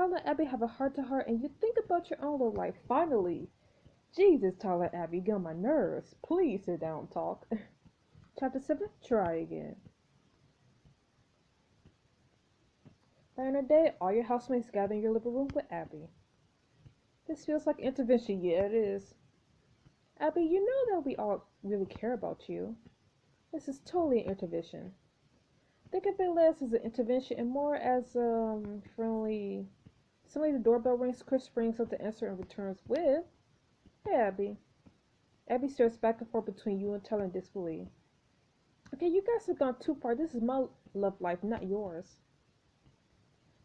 Tyler and Abby have a heart-to-heart and you think about your own little life. Finally. Jesus, Tyler and Abby, get on my nerves. Please sit down and talk. Chapter 7, Try Again. Later in the day, all your housemates gather in your living room with Abby. This feels like intervention. Yeah, it is. Abby, you know that we all really care about you. This is totally an intervention. Think of it less as an intervention and more as friendly. Suddenly the doorbell rings. Chris springs up to answer and returns with, "Hey, Abby." Abby stares back and forth between you and Tyler in disbelief. Okay, you guys have gone too far. This is my love life, not yours.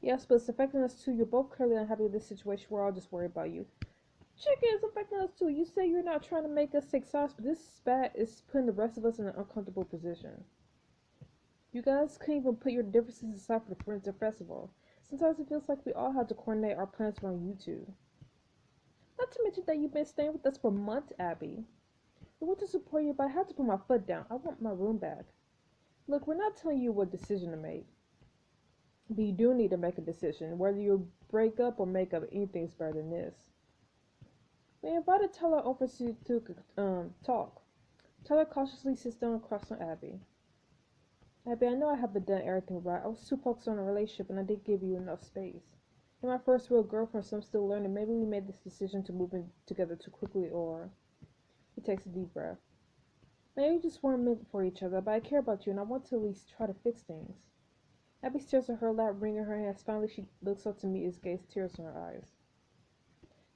Yes, but it's affecting us too. You're both clearly unhappy with this situation. We're all just worried about you. Chicken, it's affecting us too. You say you're not trying to make us take sides, but this spat is putting the rest of us in an uncomfortable position. You guys can't even put your differences aside for the Friendship Festival. Sometimes it feels like we all have to coordinate our plans around you two. Not to mention that you've been staying with us for months, Abby. I want to support you, but I have to put my foot down. I want my room back. Look, we're not telling you what decision to make. But you do need to make a decision. Whether you break up or make up, anything's better than this. We invited Tyler over to talk. Tyler cautiously sits down across from Abby. Abby, I know I haven't done everything right. I was too focused on a relationship and I didn't give you enough space. You're my first real girlfriend, so I'm still learning. Maybe we made this decision to move in together too quickly, or... He takes a deep breath. Maybe we just weren't meant for each other, but I care about you and I want to at least try to fix things. Abby stares at her lap, wringing her hands. Finally, she looks up to meet his gaze, tears in her eyes.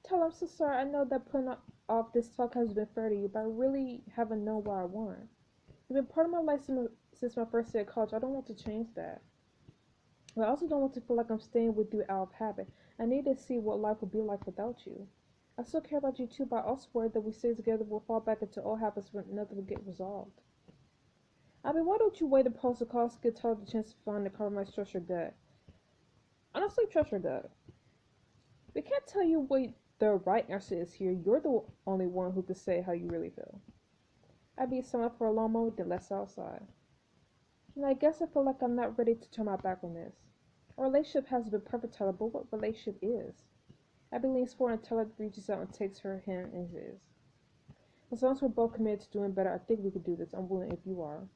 Tyler, I'm so sorry. I know that putting off this talk has been fair to you, but I really haven't known what I want. You've been part of my life since my first day of college. I don't want to change that. But I also don't want to feel like I'm staying with you out of habit. I need to see what life would be like without you. I still care about you too, but I also worry that we stay together will fall back into old habits when nothing will get resolved. I mean, why don't you wait and pose the calls to give Tyler the chance to find a compromise, trust your gut? Honestly, trust your gut. We can't tell you what the right answer is here. You're the only one who can say how you really feel. Abby is silent for a long moment, then lets outside. And I guess I feel like I'm not ready to turn my back on this. Our relationship hasn't been perfect, Tyler, but what relationship is? Abby leans forward and Tyler reaches out and takes her hand in his. As long as we're both committed to doing better, I think we can do this. I'm willing if you are.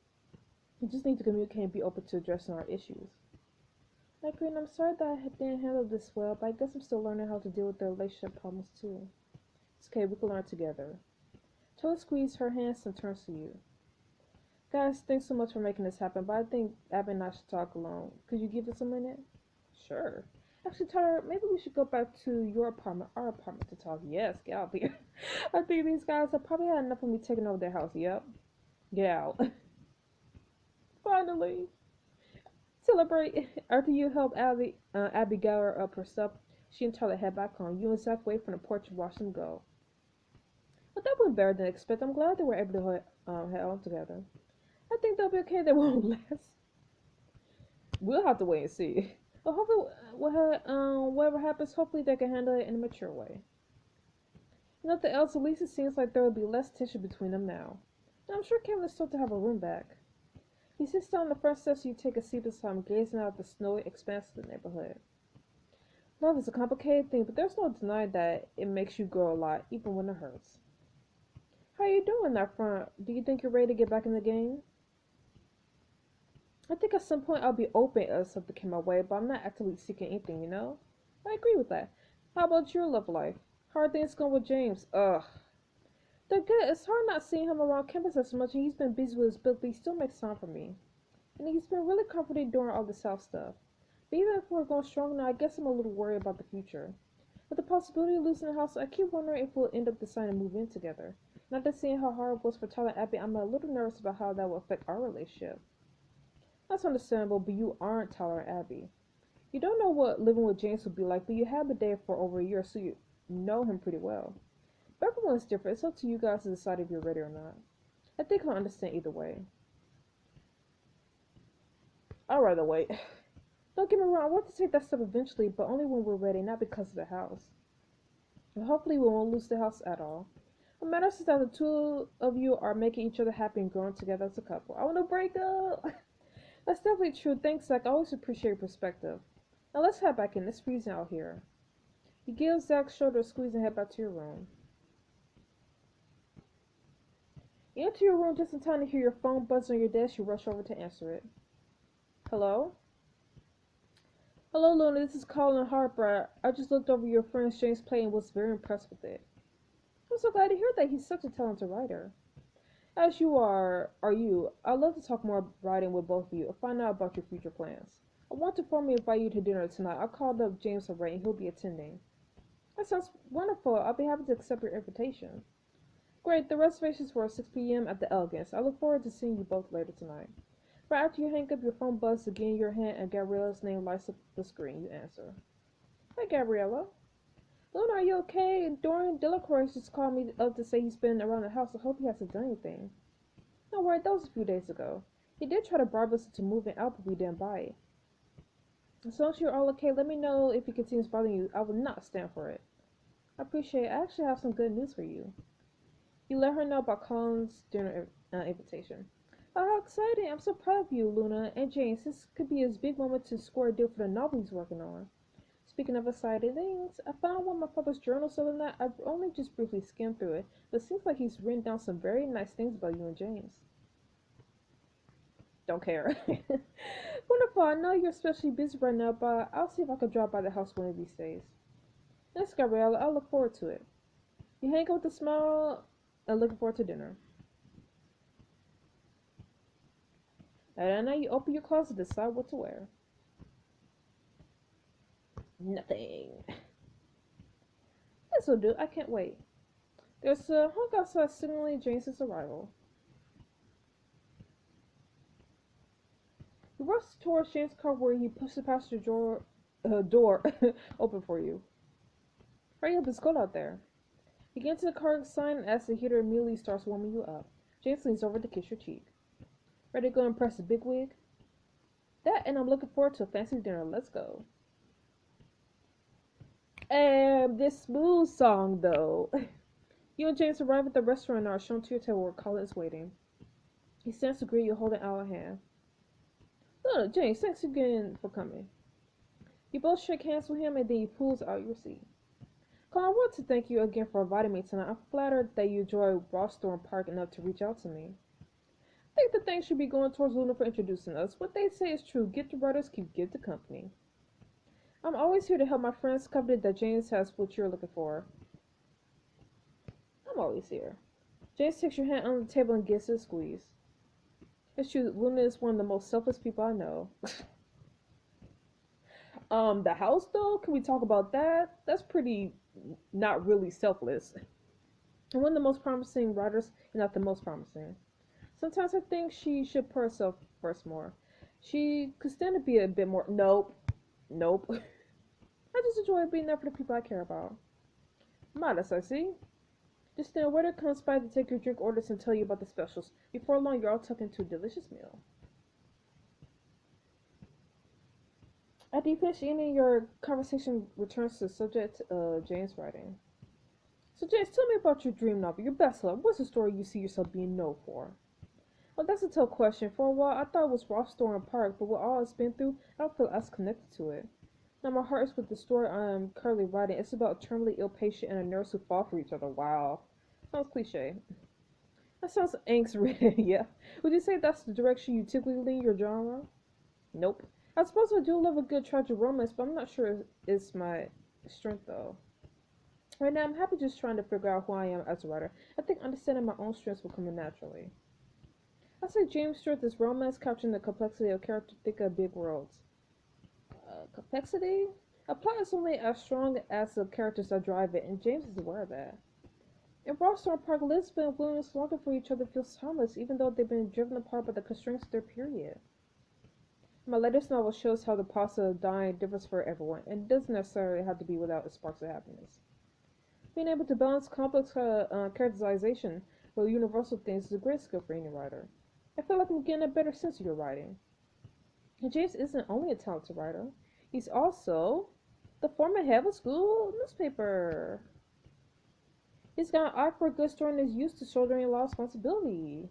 We just need to communicate and be open to addressing our issues. I agree, and I'm sorry that I didn't handle this well, but I guess I'm still learning how to deal with the relationship problems too. It's okay, we can learn together. Tyler squeezes her hands and turns to you. Guys, thanks so much for making this happen, but I think Abby and I should talk alone. Could you give us a minute? Sure. Actually, Tyler, maybe we should go back to your apartment, our apartment, to talk. Yes, get out of here. I think these guys have probably had enough of me taking over their house. Yep. Get out. Finally. Celebrate. After you help Abby gather up her stuff, she and Tyler head back home. You and Zach wait from the porch and watch them go. But that went better than expected. I'm glad they were able to head on together. I think they'll be okay. They won't last. We'll have to wait and see. But hopefully, whatever happens, hopefully they can handle it in a mature way. Nothing else, at least it seems like there will be less tension between them now. And I'm sure Kevin is stoked to have her room back. He sits down on the front steps so you take a seat beside him, gazing out at the snowy expanse of the neighborhood. Love is a complicated thing, but there's no denying that it makes you grow a lot, even when it hurts. How are you doing that front? Do you think you're ready to get back in the game? I think at some point I'll be open if something came my way, but I'm not actively seeking anything, you know? I agree with that. How about your love life? How are things going with James? Ugh. They're good. It's hard not seeing him around campus as much, and he's been busy with his book, but he still makes time for me. And he's been really comforting during all the South stuff. But even if we're going strong now, I guess I'm a little worried about the future. With the possibility of losing the house, I keep wondering if we'll end up deciding to move in together. Not that seeing how hard it was for Tyler and Abby, I'm a little nervous about how that will affect our relationship. That's understandable, but you aren't Tyler and Abby. You don't know what living with James would be like, but you have been dating for over a year, so you know him pretty well. But everyone's different. It's up to you guys to decide if you're ready or not. I think I'll understand either way. I'd rather wait. Don't get me wrong, I want to take that step eventually, but only when we're ready, not because of the house. And hopefully we won't lose the house at all. What matters is that the two of you are making each other happy and growing together as a couple. I want to break up! That's definitely true. Thanks, Zach. I always appreciate your perspective. Now let's head back in. It's freezing out here. You give Zach's shoulder a squeeze and head back to your room. You enter your room just in time to hear your phone buzz on your desk. You rush over to answer it. Hello? Hello, Luna. This is Colin Harper. I just looked over your friend James' play and was very impressed with it. I'm so glad to hear that. He's such a talented writer. As you are you? I'd love to talk more writing with both of you and find out about your future plans. I want to formally invite you to dinner tonight. I called up James already and he'll be attending. That sounds wonderful. I'll be happy to accept your invitation. Great, the reservation's for 6 p.m. at the Elegance. I look forward to seeing you both later tonight. Right after you hang up, your phone buzzes again in your hand and Gabriella's name lights up the screen. You answer. Hey, Gabriella. Luna, are you okay? And Dorian Delacroix just called me up to say he's been around the house. I hope he hasn't done anything. No worry, that was a few days ago. He did try to bribe us into moving out, but we didn't buy it. As long as you're all okay, let me know if he continues bothering you. I will not stand for it. I appreciate it. I actually have some good news for you. You let her know about Colin's dinner invitation. Oh, how exciting! I'm so proud of you, Luna and James. This could be his big moment to score a deal for the novel he's working on. Speaking of exciting things, I found one of my father's journals the other night. I've only just briefly skimmed through it, but it seems like he's written down some very nice things about you and James. Don't care. Wonderful. I know you're especially busy right now, but I'll see if I can drop by the house one of these days. Thanks, Gabriella. I'll look forward to it. You hang out with a smile and looking forward to dinner. And now you open your closet to decide what to wear. Nothing. This'll do. I can't wait. There's a honk outside signaling James's arrival. He rushes towards James' car where he pushes the passenger door open for you. Hurry up, it's cold out there. You get into the car sign as the heater immediately starts warming you up. James leans over to kiss your cheek. Ready to go impress the bigwig? That, and I'm looking forward to a fancy dinner. Let's go. And this smooth song, though. You and James arrive at the restaurant and are shown to your table where Colin is waiting. He stands to greet you, holding out a hand. Oh, James, thanks again for coming. You both shake hands with him and then he pulls out your seat. Colin, I want to thank you again for inviting me tonight. I'm flattered that you enjoy Rawsthorne Park enough to reach out to me. I think the thanks should be going towards Luna for introducing us. What they say is true. Give to writers, give to company. I'm always here to help my friends, confident that James has what you're looking for. I'm always here. James takes your hand on the table and gives it a squeeze. It's true, Luna is one of the most selfless people I know. The house though, can we talk about that? That's pretty not really selfless. And one of the most promising writers, and not the most promising. Sometimes I think she should put herself first more. She could stand to be a bit more. Nope. I just enjoy being there for the people I care about. Modest, I see. Just then, a waiter comes by to take your drink orders and tell you about the specials. Before long, you're all tucked into a delicious meal. After you finish eating, your conversation returns to the subject of James' writing. So, James, tell me about your dream novel, your bestseller. What's the story you see yourself being known for? Well, that's a tough question. For a while, I thought it was Rawsthorne Park, but with all it's been through, I don't feel as connected to it. Now, my heart is with the story I'm currently writing. It's about a terminally ill patient and a nurse who fall for each other. Wow. Sounds cliche. That sounds angst-ridden, yeah. Would you say that's the direction you typically lean your genre? Nope. I suppose I do love a good tragic romance, but I'm not sure it's my strength, though. Right now, I'm happy just trying to figure out who I am as a writer. I think understanding my own strengths will come in naturally. I say James' strength is romance, capturing the complexity of character thick of big worlds. Complexity? A plot is only as strong as the characters that drive it, and James is aware of that. In Rawsthorne Park, Elizabeth and William's longing for each other feels harmless, even though they've been driven apart by the constraints of their period. My latest novel shows how the process of dying differs for everyone, and it doesn't necessarily have to be without its sparks of happiness. Being able to balance complex characterization with universal things is a great skill for any writer. I feel like I'm getting a better sense of your writing. And James isn't only a talented writer, he's also the former head of a school newspaper. He's got an eye for a good story and is used to shouldering a lot of responsibility.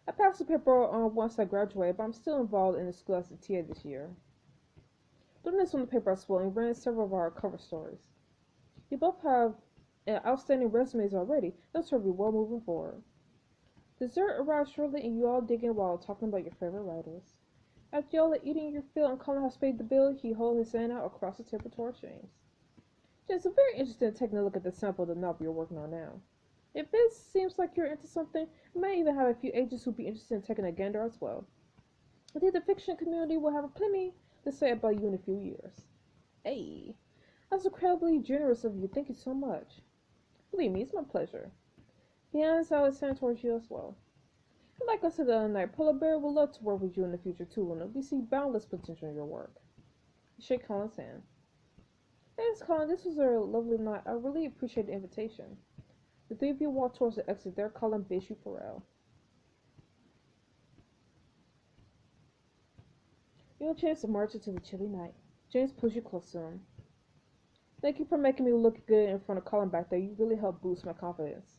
I passed the paper on once I graduated, but I'm still involved in the school as a TA this year. Doing this on the paper as well and ran several of our cover stories. You both have outstanding resumes already. They'll serve you well moving forward. Dessert arrives shortly and you all dig in while talking about your favorite writers. After y'all are eating your fill and Colin has paid the bill, he holds his hand out across the table towards James. James, I'm very interested in taking a look at the sample of the novel you're working on now. If it seems like you're into something, I might even have a few agents who'd be interested in taking a gander as well. I think the fiction community will have plenty to say about you in a few years. Hey, that's incredibly generous of you. Thank you so much. Believe me, it's my pleasure. He hands out his hand towards you as well. And like I said the other night, Polar Bear would love to work with you in the future too, Luna. We see boundless potential in your work. You shake Colin's hand. Thanks, Colin. This was a lovely night. I really appreciate the invitation. The three of you walk towards the exit. There, Colin bids you farewell. You have a chance to march into the chilly night. James pulls you close to him. Thank you for making me look good in front of Colin back there. You really helped boost my confidence.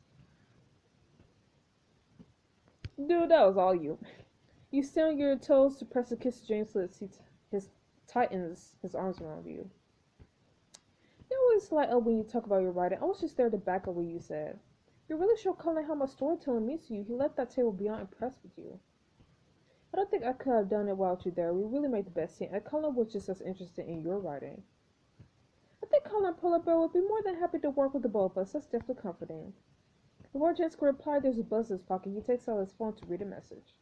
Dude, that was all you. You stand on your toes to press a kiss to James' lips. He tightens his arms around you. You always light up when you talk about your writing. I was just there to back up what you said. You really show Colin how much storytelling means to you. He left that table beyond impressed with you. I don't think I could have done it without you there. We really made the best team, and Colin was just as interested in your writing. I think Colin and Polar Bear would be more than happy to work with the both of us. That's definitely comforting. Before James could reply, there's a buzz in his pocket. He takes out his phone to read a message.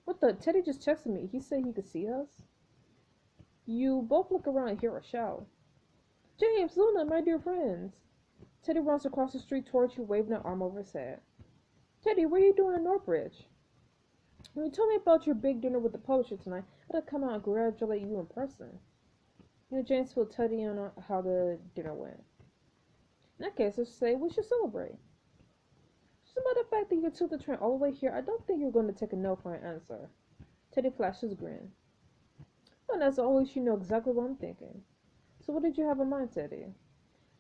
What the? Teddy just texted me. He said he could see us. You both look around and hear a shout. James, Luna, my dear friends. Teddy runs across the street towards you, waving an arm over his head. Teddy, what are you doing in Northbridge? When you told me about your big dinner with the publisher tonight, I'd have come out and congratulate you in person. You know, James filled Teddy in on how the dinner went. In that case, let's say we should celebrate. Just about the fact that you took the train all the way here, I don't think you're going to take a no for an answer. Teddy flashed his grin. Well, as always, you know exactly what I'm thinking. So what did you have in mind, Teddy?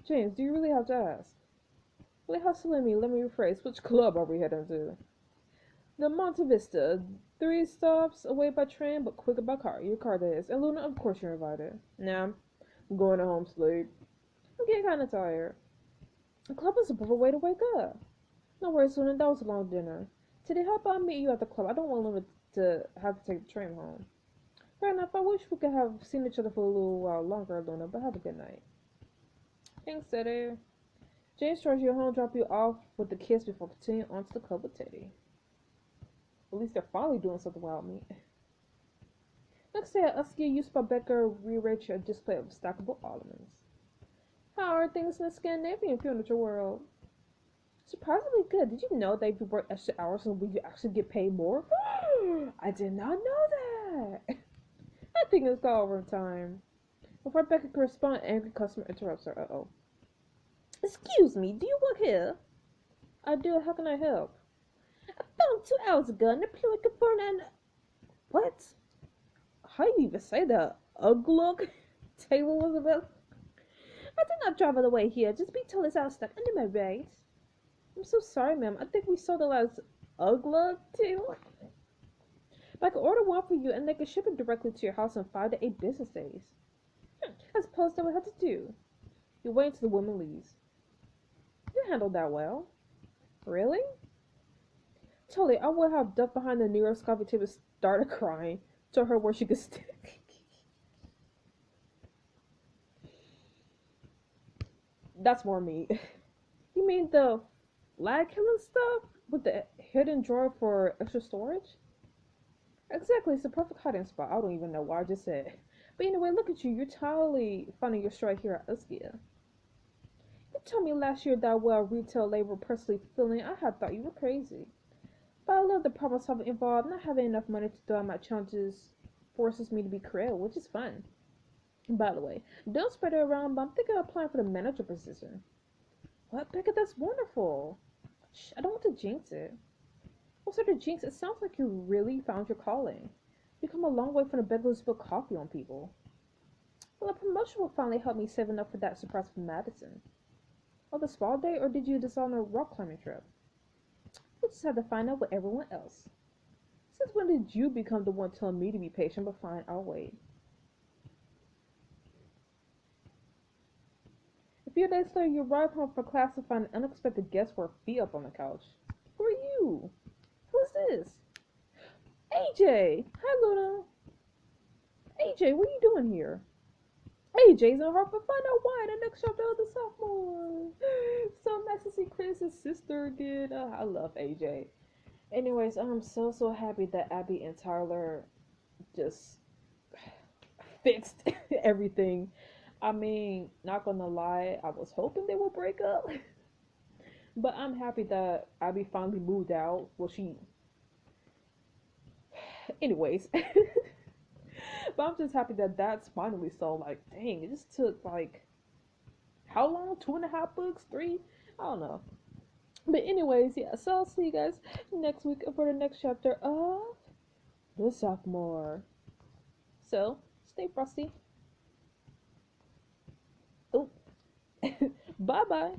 James, do you really have to ask? Really hustling me, let me rephrase. Which club are we heading to? The Monte Vista. 3 stops away by train, but quicker by car. Your car, that is. And Luna, of course you're invited. Nah, I'm going to home sleep. I'm getting kind of tired. The club is a perfect way to wake up. No worries, Luna, that was a long dinner. Teddy, how about I meet you at the club? I don't want Luna to have to take the train home. Fair enough, I wish we could have seen each other for a little while longer, Luna, but have a good night. Thanks, Teddy. James drives you home, drop you off with the kiss before continuing on to the club with Teddy. At least they're finally doing something without me. Next day at Uskia, you spot Becca rearrange a display of stackable ottomans. How are things in the Scandinavian furniture world? Surprisingly good. Did you know that if you work extra hours in a week, you actually get paid more? I did not know that. I think it's called overtime. Before Becca could respond, an angry customer interrupts her. Uh-oh. Excuse me, do you work here? I do. How can I help? I found 2 hours ago and appeared like a phone and... What? How do you even say that? Uglug? Table was available? I did not drive all the way here. Just be told it's out of stock. Am I right? I'm so sorry, ma'am. I think we sold the last Uglug table. But I can order one for you and they can ship it directly to your house in 5 to 8 business days. I suppose that would have to do. You wait until the woman leaves. You handled that well. Really? Totally, I would have ducked behind the New York coffee table and started crying. Told her where she could stick. That's more me. You mean the flag killing stuff? With the hidden drawer for extra storage? Exactly, it's the perfect hiding spot. I don't even know why I just said. But anyway, look at you. You're totally finding your stride here at Uskia. You told me last year that while retail labor personally fulfilling, I had thought you were crazy. But I love the problem solving involved. Not having enough money to do all my challenges forces me to be creative, which is fun. By the way, don't spread it around, but I'm thinking of applying for the manager position. What, Becca? That's wonderful. Shh, I don't want to jinx it. What sort of jinx? It sounds like you really found your calling. You've come a long way from the beggars who spill coffee on people. Well, a promotion will finally help me save enough for that surprise from Madison. Oh, the spa day, or did you decide on a rock climbing trip? We just had to find out with everyone else. Since when did you become the one telling me to be patient, but fine, I'll wait. A few days later, you arrive home from class to find an unexpected guest with feet up on the couch. Who are you? Who's this? AJ! Hi, Luna. AJ, what are you doing here? AJ's in Hartfeld. Find out why in the next chapter of the Sophomore. So nice to see Chris's sister again. I love AJ. Anyways, I'm so happy that Abby and Tyler just fixed everything. I mean, not gonna lie, I was hoping they would break up, but I'm happy that Abby finally moved out. Well, anyways, but I'm just happy that that's finally so. Like, dang, it just took like how long? 2.5 books, three? I don't know. But anyways, yeah. So I'll see you guys next week for the next chapter of the Sophomore. So stay frosty. Oh, bye bye.